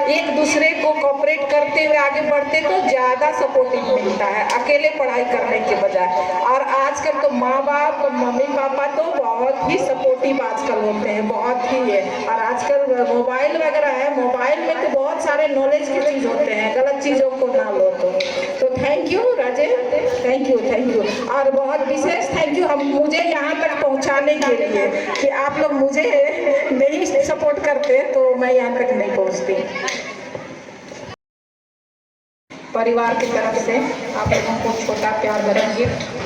एक दूसरे को कोऑपरेट करते हुए आगे बढ़ते तो ज़्यादा सपोर्टिव मिलता है अकेले पढ़ाई करने के बजाय। और आजकल तो माँ बाप, मम्मी पापा तो बहुत ही सपोर्टिव आजकल होते हैं, बहुत ही है। और आजकल मोबाइल वगैरह है, मोबाइल में तो बहुत सारे नॉलेज की चीज़ होते हैं, गलत चीज़ों को ना लो। तो thank you Rajesh, thank you, thank you. और बहुत विशेष थैंक यू हम मुझे यहाँ तक पहुँचाने के लिए कि आप लोग मुझे नहीं सपोर्ट करते तो मैं यहाँ तक नहीं पहुँचती। परिवार की तरफ से आप लोगों को छोटा प्यार भरा गिफ्ट।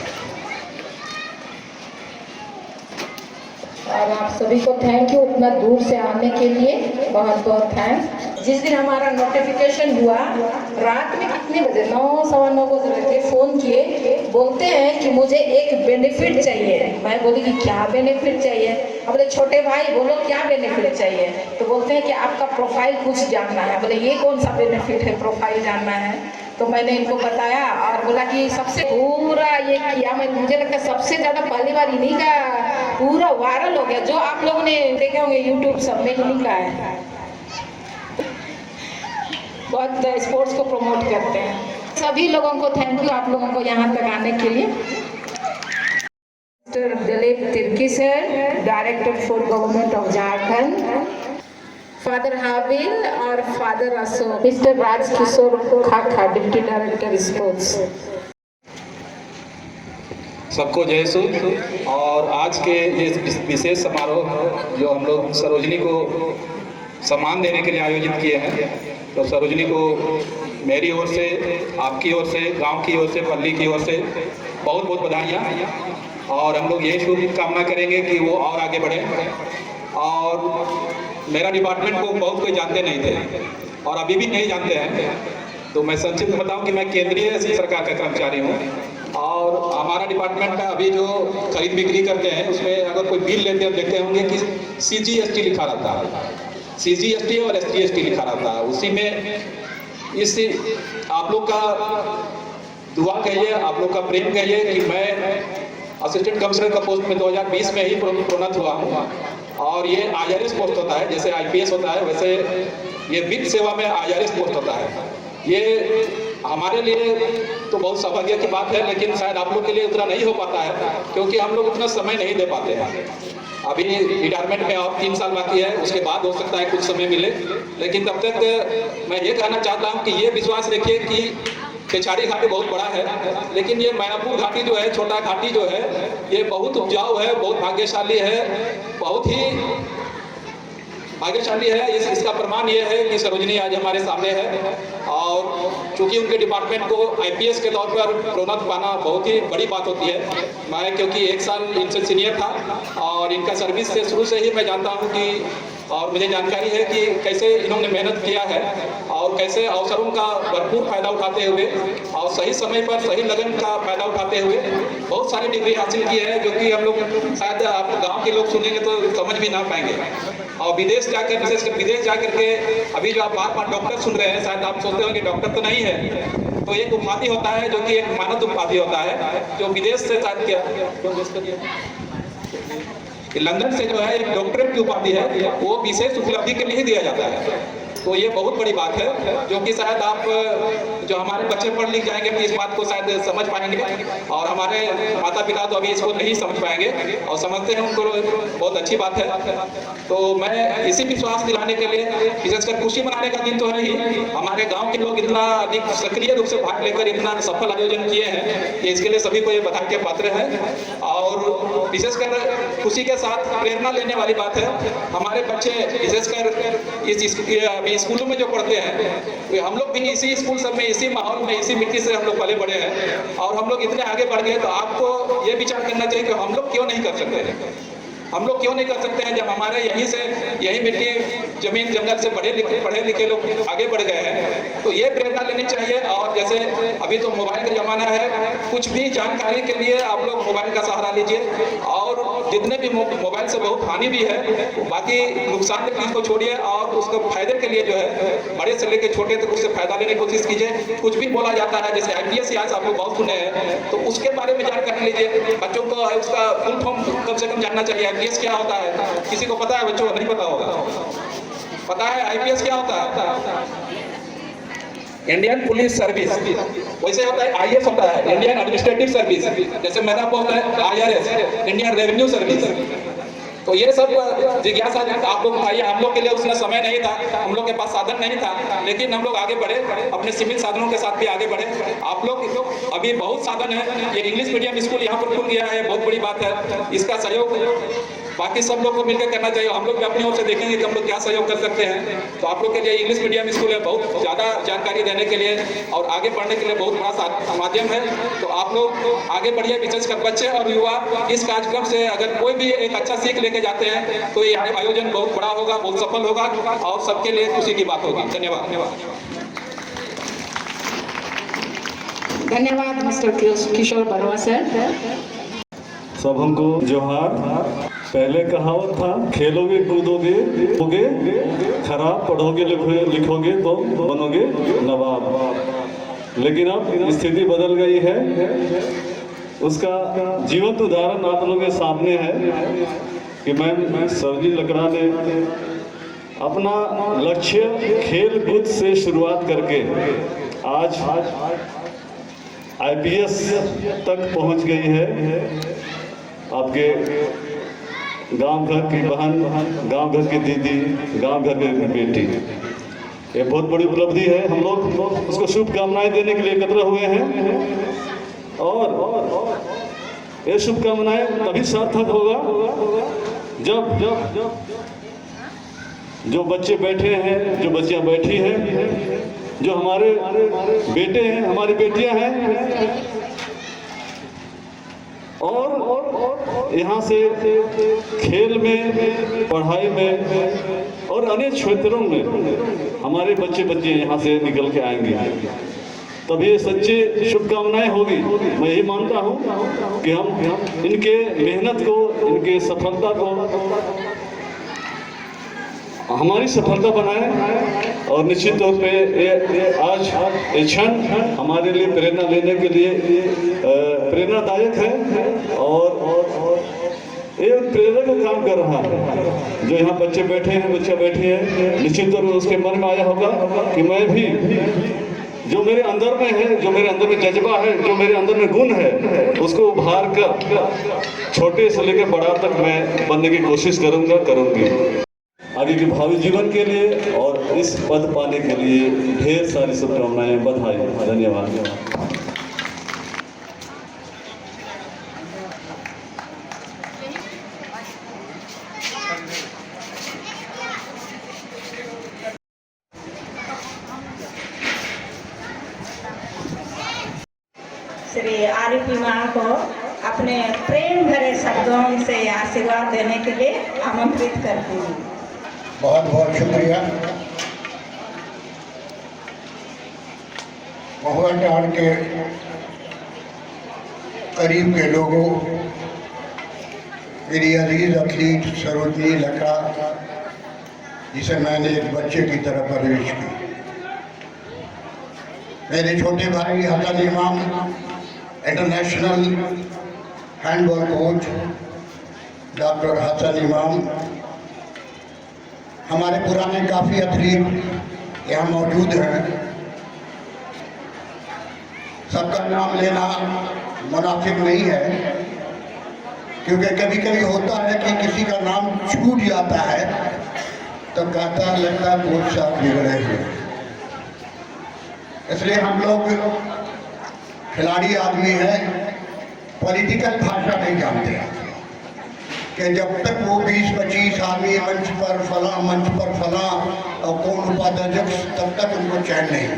और आप सभी को थैंक यू उतना दूर से आने के लिए, बहुत बहुत थैंक्स। जिस दिन हमारा नोटिफिकेशन हुआ रात में कितने बजे, 9 सवा 9 बज रहे थे, फ़ोन किए, बोलते हैं कि मुझे एक बेनिफिट चाहिए। मैं बोली कि क्या बेनिफिट चाहिए? बोले छोटे भाई बोलो क्या बेनिफिट चाहिए? तो बोलते हैं कि आपका प्रोफाइल कुछ जानना है। बोले ये कौन सा बेनिफिट है, प्रोफाइल जानना है? तो मैंने इनको बताया और बोला कि सबसे पूरा ये किया। मुझे लगता है सबसे ज़्यादा पहली बार इन्हीं का पूरा वायरल हो गया। जो आप लोगों ने देखे होंगे यूट्यूब सब में इन्हीं का है। बहुत स्पोर्ट्स को प्रमोट करते हैं। सभी लोगों को थैंक यू आप लोगों को यहाँ तक आने के लिए। Mister Dilip Tirkey sir, director for government of Jharkhand, father Habil और फादर अशोक, मिस्टर राजकिशोर खाखा, डिप्टी डायरेक्टर स्पोर्ट्स। सबको जय सूद। और आज के ये विशेष समारोह जो हम लोग सरोजनी को सम्मान देने के लिए आयोजित किए हैं, तो सरोजनी को मेरी ओर से, आपकी ओर से, गांव की ओर से, पल्ली की ओर से बहुत बहुत बधाइयाँ। और हम लोग ये शुभ कामना करेंगे कि वो और आगे बढ़े। और मेरा डिपार्टमेंट को बहुत कोई जानते नहीं थे और अभी भी नहीं जानते हैं। तो मैं संक्षिप्त बताऊं कि मैं केंद्रीय सरकार का कर्मचारी हूं और हमारा डिपार्टमेंट का अभी जो खरीद बिक्री करते हैं उसमें अगर कोई बिल लेते हैं देखते होंगे कि CGST लिखा रहता है, CGST और SGST लिखा रहता है। उसी में इस आप लोग का दुआ कहिए, आप लोग का प्रेम कहिए कि मैं असिस्टेंट कमिश्नर का पोस्ट में 2020 में ही प्रोन्नत हुआ हूँ। और ये IRS पोस्ट होता है, जैसे IPS होता है वैसे ये वित्त सेवा में IRS पोस्ट होता है। ये हमारे लिए तो बहुत सौभाग्य की बात है, लेकिन शायद आप लोग के लिए उतना नहीं हो पाता है क्योंकि हम लोग उतना समय नहीं दे पाते हैं। अभी रिटायरमेंट में और 3 साल बाकी है, उसके बाद हो सकता है कुछ समय मिले, लेकिन तब तक मैं ये कहना चाहता हूँ कि ये विश्वास रखिए कि केचारी घाटी बहुत बड़ा है, लेकिन ये मैनापुर घाटी जो है, छोटा घाटी जो है, ये बहुत उपजाऊ है, बहुत भाग्यशाली है, बहुत ही भाग्यशाली है। इसका प्रमाण ये है कि सरोजनी आज हमारे सामने है। और चूंकि उनके डिपार्टमेंट को IPS के तौर पर प्रोन्नत पाना बहुत ही बड़ी बात होती है। मैं क्योंकि 1 साल इनसे सीनियर था और इनका सर्विस से शुरू से ही मैं जानता हूँ कि, और मुझे जानकारी है कि कैसे इन्होंने मेहनत किया है और कैसे अवसरों का भरपूर फायदा उठाते हुए और सही समय पर सही लगन का फायदा उठाते हुए बहुत सारी डिग्री हासिल की है, जो कि हम लोग शायद आप गांव के लोग सुनेंगे तो समझ भी ना पाएंगे। और विदेश जाकर, विशेषकर विदेश जाकर के अभी जो आप बार बार डॉक्टर सुन रहे हैं, शायद आप सोचते हो कि डॉक्टर तो नहीं है, तो एक उपाधि होता है जो कि एक मानद उपाधि होता है, जो विदेश से शायद लंदन से जो है एक डॉक्टरेट की उपाधि है, वो विशेष उपलब्धि के लिए ही दिया जाता है। तो ये बहुत बड़ी बात है जो कि शायद आप जो हमारे बच्चे पढ़ लिख जाएंगे तो इस बात को शायद समझ पाएंगे, और हमारे माता पिता तो अभी इसको नहीं समझ पाएंगे और समझते हैं उनको बहुत अच्छी बात है। तो मैं इसी विश्वास दिलाने के लिए, विशेषकर खुशी मनाने का दिन तो है ही, हमारे गाँव के लोग इतना अधिक सक्रिय रूप से भाग लेकर इतना सफल आयोजन किए हैं कि इसके लिए सभी को ये बधाई के पात्र हैं। और विशेषकर खुशी के साथ प्रेरणा लेने वाली बात है, हमारे बच्चे विशेषकर इस स्कूलों में जो पढ़ते हैं, हम लोग भी इसी स्कूल सब में, इसी माहौल में, इसी मिट्टी से हम लोग पले बड़े हैं, और हम लोग इतने आगे बढ़ गए। तो आपको ये विचार करना चाहिए कि हम लोग क्यों नहीं कर सकते हैं, हम लोग क्यों नहीं कर सकते हैं, जब हमारे यही मिट्टी जमीन जंगल से पढ़े लिखे लोग आगे बढ़ गए हैं। तो ये प्रेरणा लेनी चाहिए। और जैसे अभी तो मोबाइल का ज़माना है, कुछ भी जानकारी के लिए आप लोग मोबाइल का सहारा लीजिए, और जितने भी मोबाइल से बहुत हानि भी है, बाकी नुकसान की चीज़ को छोड़िए और उसको फायदे के लिए जो है बड़े से लेकर छोटे तक उससे फायदा लेने की कोशिश कीजिए। कुछ भी बोला जाता है, जैसे IPS आज आप लोग बहुत सुने हैं, तो उसके बारे में जानकारी लीजिए। बच्चों को उसका फुल फॉर्म कम से कम जानना चाहिए। IPS क्या होता है, किसी को पता है? बच्चों को नहीं पता होगा, पता है IPS क्या होता है? Indian police service. वैसे होता है IS होता है, इंडियन एडमिनिस्ट्रेटिव सर्विस। जैसे मेरा होता है IRS, इंडियन रेवेन्यू सर्विस। तो ये सब जिज्ञासा आप लोग भाई, हम लोग के लिए उसमें समय नहीं था, हम लोग के पास साधन नहीं था, लेकिन हम लोग आगे बढ़े, अपने सीमित साधनों के साथ भी आगे बढ़े। आप लोग अभी बहुत साधन है, ये इंग्लिश मीडियम स्कूल यहाँ पर खुल गया है, बहुत बड़ी बात है। इसका सहयोग बाकी सब लोग को मिलकर करना चाहिए। हम लोग भी अपनी ओर से देखेंगे कि हम लोग क्या सहयोग कर सकते हैं। तो आप लोग के लिए इंग्लिश मीडियम स्कूल है, बहुत ज़्यादा जानकारी देने के लिए और आगे बढ़ने के लिए बहुत बड़ा माध्यम है। तो आप लोग आगे बढ़िए, विशेषकर बच्चे और युवा इस कार्यक्रम से अगर कोई भी एक अच्छा सीख लेके जाते हैं तो ये आयोजन बहुत बड़ा होगा, बहुत सफल होगा और सबके लिए खुशी की बात होगी। धन्यवाद। धन्यवाद मिस्टर किशोर बरुआ सर। सब हमको जोहार। पहले कहावत था, खेलोगे कूदोगे होगे खराब, पढ़ोगे लिखोगे तो बनोगे नवाब। लेकिन अब स्थिति बदल गई है। उसका जीवंत उदाहरण आप लोगों के सामने है कि मैम सरजी लकड़ा ने अपना लक्ष्य खेल कूद से शुरुआत करके आज IPS तक पहुंच गई है। आपके गांव घर की बहन, गांव घर की दीदी, गांव घर की बेटी, ये बहुत बड़ी उपलब्धि है। हम लोग उसको शुभकामनाएं देने के लिए एकत्र हुए हैं और ये शुभकामनाएं तभी सार्थक होगा जब जो बच्चे बैठे हैं, जो बच्चियां बैठी हैं, जो हमारे बेटे हैं, हमारी बेटियां हैं, और यहाँ से खेल में, पढ़ाई में और अनेक क्षेत्रों में हमारे बच्चे यहाँ से निकल के आएंगे। तब ये सच्चे शुभकामनाएं होगी। मैं यही मानता हूँ कि हम इनके मेहनत को, इनके सफलता को हमारी सफलता बनाए और निश्चित तौर पे ये आज ये क्षण हमारे लिए प्रेरणा लेने के लिए प्रेरणादायक है और ये प्रेरक का काम कर रहा है। जो यहाँ बच्चे बैठे हैं, बच्चा बैठी है, निश्चित तौर पर उसके मन में आया होगा कि मैं भी जो मेरे अंदर में है, जो मेरे अंदर में जज्बा है, जो मेरे अंदर में गुण है, उसको उभार कर छोटे से लेकर बड़ा तक मैं बनने की कोशिश करूँगी। आगे के भावी जीवन के लिए और इस पद पाने के लिए ढेर सारी शुभकामनाएं, बधाई। धन्यवाद। श्री आरिफी माँ को अपने प्रेम भरे शब्दों से आशीर्वाद देने के लिए आमंत्रित करती हूँ। बहुत बहुत शुक्रिया। महुआ टाड़ के करीब के लोगों, मेरी अजीज एथलीट सरोजनी लकड़ा जिसे मैंने एक बच्चे की तरह परवरिश की। मेरे छोटे भाई Hasan Imam international handball coach doctor Hasan Imam, हमारे पुराने काफ़ी एथलीट यहाँ मौजूद हैं। सबका नाम लेना मुनासिब नहीं है, क्योंकि कभी कभी होता है कि किसी का नाम छूट जाता है तो कहता लगता है कोच साहब बिगड़े हुए। इसलिए हम लोग खिलाड़ी आदमी हैं, पॉलिटिकल भाषा नहीं जानते कि जब तक वो 20-25 आदमी मंच पर फला और कौन उपाध्यक्ष, तब तक उनको चैन नहीं।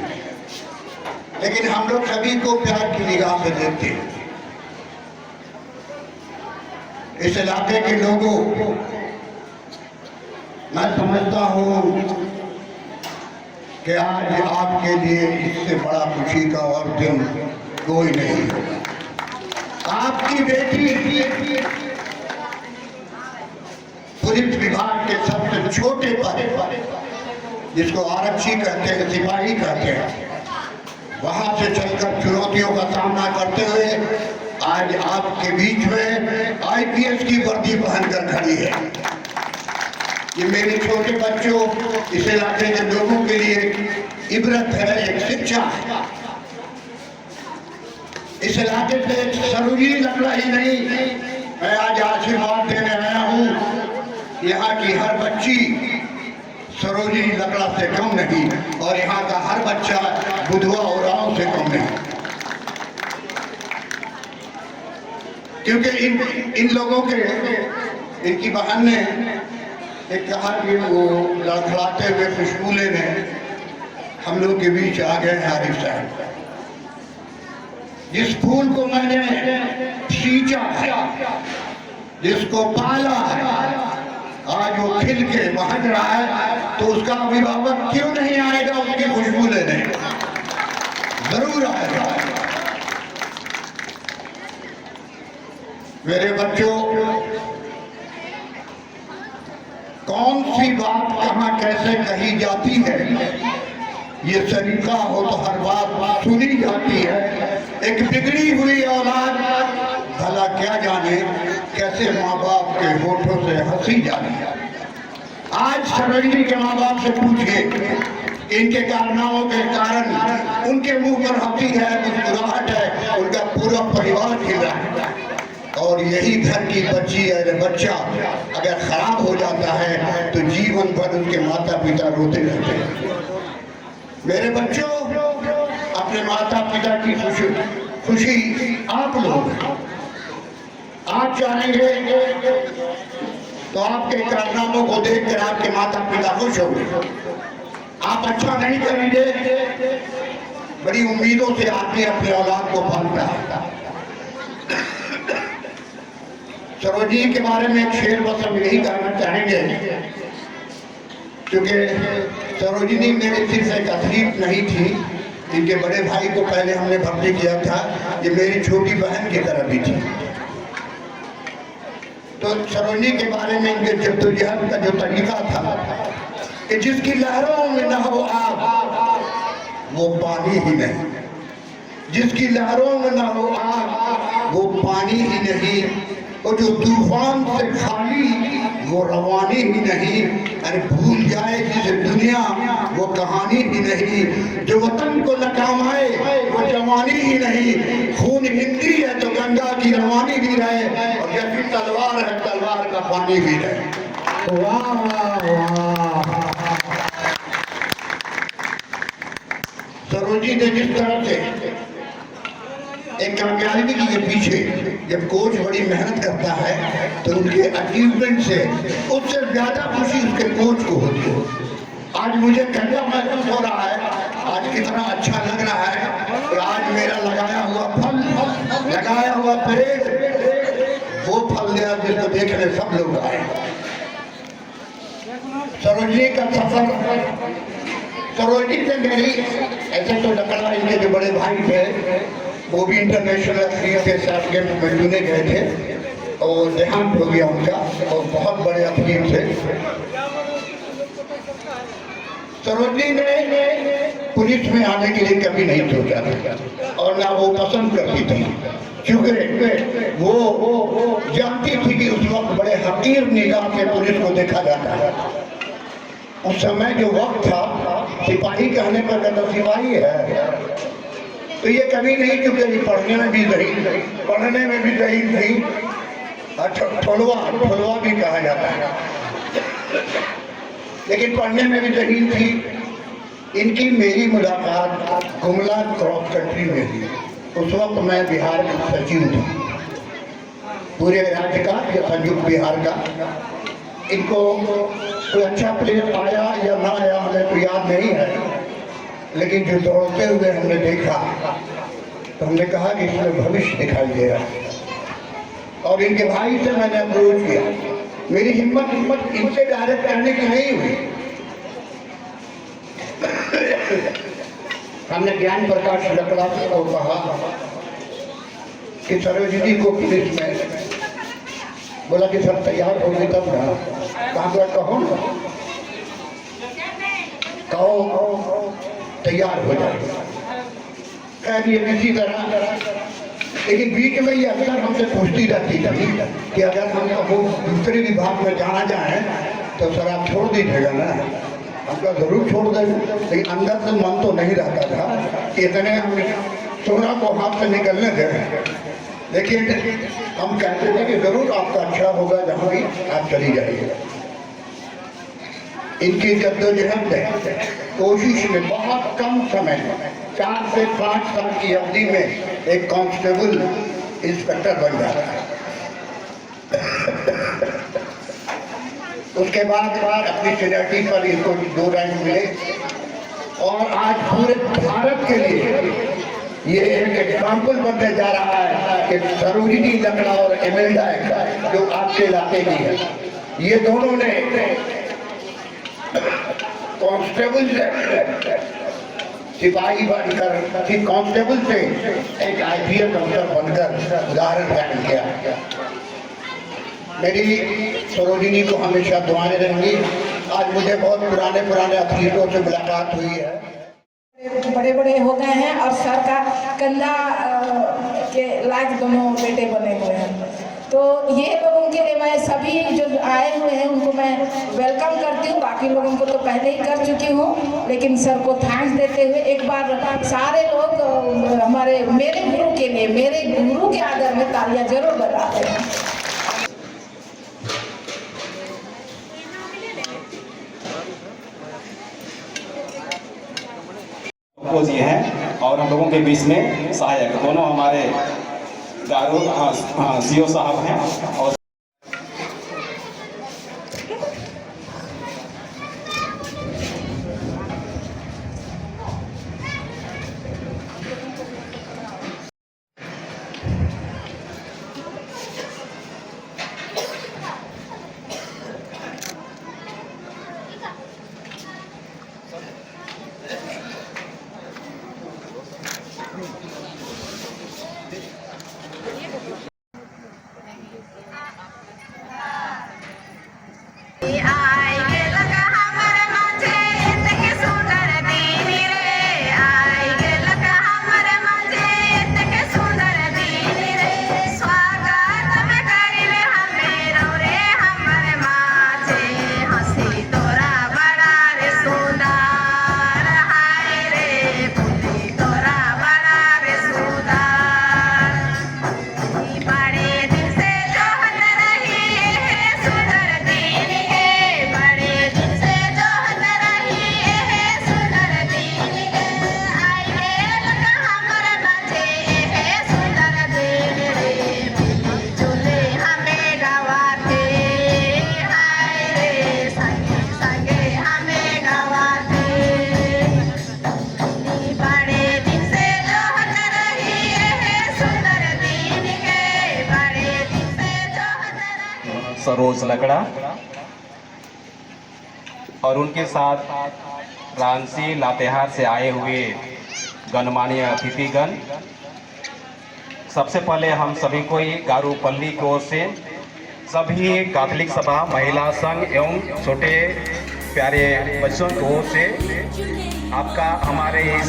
लेकिन हम लोग सभी को प्यार की निगाह से देखते हैं। इस इलाके के लोगों, मैं समझता हूँ कि आज आपके लिए इससे बड़ा खुशी का और दिन कोई नहीं होगा। आपकी बेटी पुलिस विभाग के सबसे छोटे पद, जिसको आरक्षी कहते हैं, सिपाही कहते हैं, वहां से चलकर चुनौतियों का सामना करते हुए आज आपके बीच में आईपीएस की वर्दी पहनकर खड़ी है। ये मेरे छोटे बच्चों, इस इलाके के लोगों के लिए इबरत है, एक शिक्षा है। इस इलाके से एक सरोजिनी लकड़ा ही नहीं, मैं आज आशीर्वाद देने आया हूँ। यहाँ की हर बच्ची सरोजिनी लकड़ा से कम नहीं, और यहाँ का हर बच्चा बुधवा उरांव से कम नहीं, क्योंकि इन लोगों के, इनकी बहन ने एक कहा कि वो लड़खड़ाते हुए खुशबू लेने हम लोग के बीच आ गए हैं। आरिफ साहब, जिस फूल को मैंने सींचा है, जिसको पाला है, आज वो खिल के महक रहा है, तो उसका अभिभावक क्यों नहीं आएगा उसकी खुशबू लेने? जरूर आएगा। मेरे बच्चों, कौन सी बात कहाँ कैसे कही जाती है, ये सलीका हो तो हर बात सुनी जाती है। एक बिगड़ी हुई औलाद भला क्या जाने कैसे माँ बाप के होठों से हंसी जाती है। आज सरोजिनी के माँ बाप से पूछिए, इनके कारनामों के कारण उनके मुंह पर हंसी है, मुस्कुराहट है, उनका पूरा परिवार खिल रहा है। और यही घर की बच्ची या बच्चा अगर खराब हो जाता है तो जीवन भर उनके माता पिता रोते रहते हैं। मेरे बच्चों, अपने माता पिता की खुशी आप लोग, आप चाहेंगे तो आपके कारनामों को देखकर आपके माता पिता खुश होंगे। आप अच्छा नहीं करेंगे, बड़ी उम्मीदों से आदमी अपने औलाद को पालता है। सरोजिनी के बारे में एक शेर बस हम यही कहना चाहेंगे, क्योंकि सरोजिनी मेरे सिर्फ एक एथलीट नहीं थी, इनके बड़े भाई को पहले हमने भर्ती किया था, ये मेरी छोटी बहन की तरह भी थी। तो सरोजिनी के बारे में इनके जद्दोजहद का जो तरीका था कि जिसकी लहरों में न हो आग वो पानी ही नहीं, जिसकी लहरों में न हो आग वो पानी ही नहीं, और जो तूफान से खाली वो रवानी ही नहीं। अरे भूल जाए जिसे दुनिया वो कहानी ही नहीं, जो वतन को न काम आए वो जवानी ही नहीं। खून हिंदी है तो गंगा की रवानी भी रहे, और जैसी तलवार है तलवार का पानी भी रहे। वाह वाह वाह। सरोजिनी ने जिस तरह से एक कामयाबी के पीछे जब कोच बड़ी मेहनत करता है तो उनके अचीवमेंट से उससे ज्यादा खुशी उसके कोच को होती है। आज मुझे कैसा महसूस हो रहा है, आज कितना अच्छा लग रहा है कि आज मेरा लगाया हुआ फल, लगाया हुआ पेड़ वो फल दिया जिसको देखने सब लोग आए। सरोजिनी का सफर, सरोजिनी से मेरी, ऐसे तो लकड़ा इनके जो बड़े भाई थे वो भी इंटरनेशनल एथलीट के साथ गेम्स में चुने गए थे और देहांत हो गया उनका, और बहुत बड़े एथलीट थे। सरोजनी ने पुलिस में आने के लिए कभी नहीं सोचा था और ना वो पसंद करती थी, क्योंकि वो जानती थी कि उस वक्त बड़े हकीर निगाह से पुलिस को देखा जाता है। उस समय जो वक्त था, सिपाही कहने पर कहता सिपाही है, तो ये कभी नहीं, क्योंकि पढ़ने में भी सही थी। अच्छा, ठोलवा भी कहा जाता है, लेकिन पढ़ने में भी जहीन थी। इनकी मेरी मुलाकात गुमला क्रॉस कंट्री में हुई। उस वक्त मैं बिहार का सचिव था, पूरे राज्य का या संयुक्त बिहार का। इनको कोई अच्छा प्लेयर आया या ना आया हमें तो याद नहीं है, लेकिन जो दौड़ते हुए हमने देखा तो हमने कहा कि इसमें भविष्य दिखाई दे रहा है। और इनके भाई से मैंने अप्रोच किया। मेरी हिम्मत इनसे डायरेक्ट करने की नहीं हुई। हमने ज्ञान प्रकाश लकड़ा को कहा कि सरोजिनी को पुलिस में, बोला कि सर तैयार होगी तब ना। कहाँ पर कहो ना, कहो तैयार हो जाएगा। खैर ये किसी तरह, लेकिन बीच में ये अक्सर हमसे पूछती रहती थी कि अगर हमको दूसरे विभाग में जाना चाहे तो सर आप छोड़ दीजिएगा ना। हमको जरूर छोड़ देंगे, लेकिन अंदर से मन तो नहीं रहता था कि इतने सोना को हाथ से निकलने दें। लेकिन हम कहते थे कि जरूर आपका अच्छा होगा, जहाँ भी आप चली जाइएगा। इनकी जद्दोजहद कोशिश में बहुत कम समय में 4 से 5 साल की अवधि में एक कांस्टेबल इंस्पेक्टर बन जाता है। उसके बाद अपनी सीनियरिटी पर इनको 2 रैंक मिले और आज पूरे भारत के लिए ये एक एग्जाम्पल बनने जा रहा है कि सरोजिनी लकड़ा और एमेल्डा जो आपके इलाके की है, ये दोनों ने कांस्टेबल से सिपाही बनकर, फिर कांस्टेबल से एक IPS अफसर बनकर उदाहरण कायम किया। मेरी सरोजिनी को हमेशा दुआएं रहेंगी। आज मुझे बहुत पुराने एथलीटों से मुलाकात हुई है। बड़े हो गए हैं और सर का कंधा के लायक दोनों बेटे बने हुए हैं। तो ये लोगों के लिए मैं सभी जो आए हुए हैं उनको मैं वेलकम करती हूँ। बाकी लोगों को तो पहले ही कर चुकी हूँ, लेकिन सर को थैंक्स देते हुए एक बार सारे लोग हमारे मेरे गुरु के लिए, मेरे गुरु के आदर में तालियां जरूर बजाते हैं। जी हैं और हम लोगों के बीच में सहायक दोनों हमारे CO साहब हैं। और सरोज लकड़ा और उनके साथ रांची लातेहार से आए हुए गणमान्य अतिथिगण, सबसे पहले हम सभी को गारूपल्ली की ओर से सभी कैथोलिक सभा महिला संघ एवं छोटे प्यारे बच्चों की ओर से आपका हमारे इस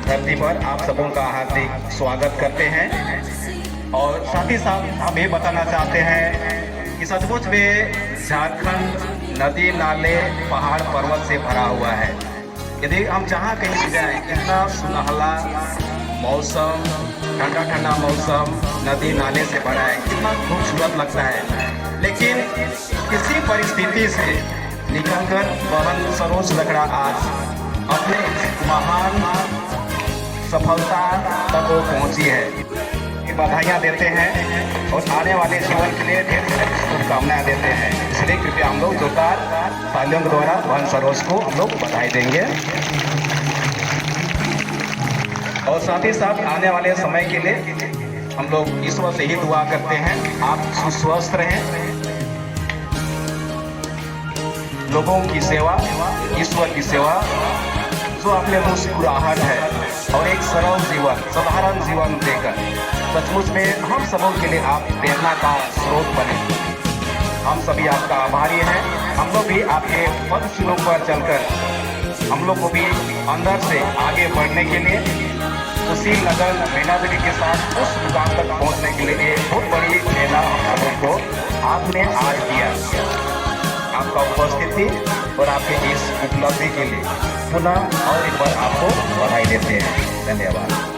धरती पर आप सबों का हार्दिक स्वागत करते हैं। और साथ ही साथ हम ये बताना चाहते हैं कि सचमुच में झारखंड नदी नाले पहाड़ पर्वत से भरा हुआ है। यदि हम जहाँ कहीं भी जाएँ, कितना सुनहला मौसम, ठंडा ठंडा मौसम, नदी नाले से भरा है, कितना खूबसूरत लगता है। लेकिन किसी परिस्थिति से निकलकर बहन सरोज लकड़ा आज अपने महान सफलता तक वो पहुंची है। बधाइयाँ देते हैं और आने वाले जीवन के लिए ढेर सारी शुभकामनाएं देते हैं। इसलिए कृपया हम लोग जोरदार तालियों के द्वारा बहन सरोज को हम लोग बधाई देंगे। और साथ ही साथ आने वाले समय के लिए हम लोग ईश्वर से ही दुआ करते हैं आप सुस्वस्थ रहें, लोगों की सेवा, ईश्वर की सेवा, जो अपने मुस्कुराहट है और एक सरल जीवन, साधारण जीवन देकर सचमुच में हम सबों के लिए आप प्रेरणा का स्रोत बने। हम सभी आपका आभारी हैं। हम लोग भी आपके पदचिन्हों पर चलकर हम लोग को भी अंदर से आगे बढ़ने के लिए उसी लगन मेहनत के साथ उस मुकाम तक पहुंचने के लिए बहुत बड़ी प्रेरणा हम सबों को आपने आज दिया। आपका उपस्थिति और आपके इस उपलब्धि के लिए पुनः और एक बार आपको बधाई देते हैं। धन्यवाद।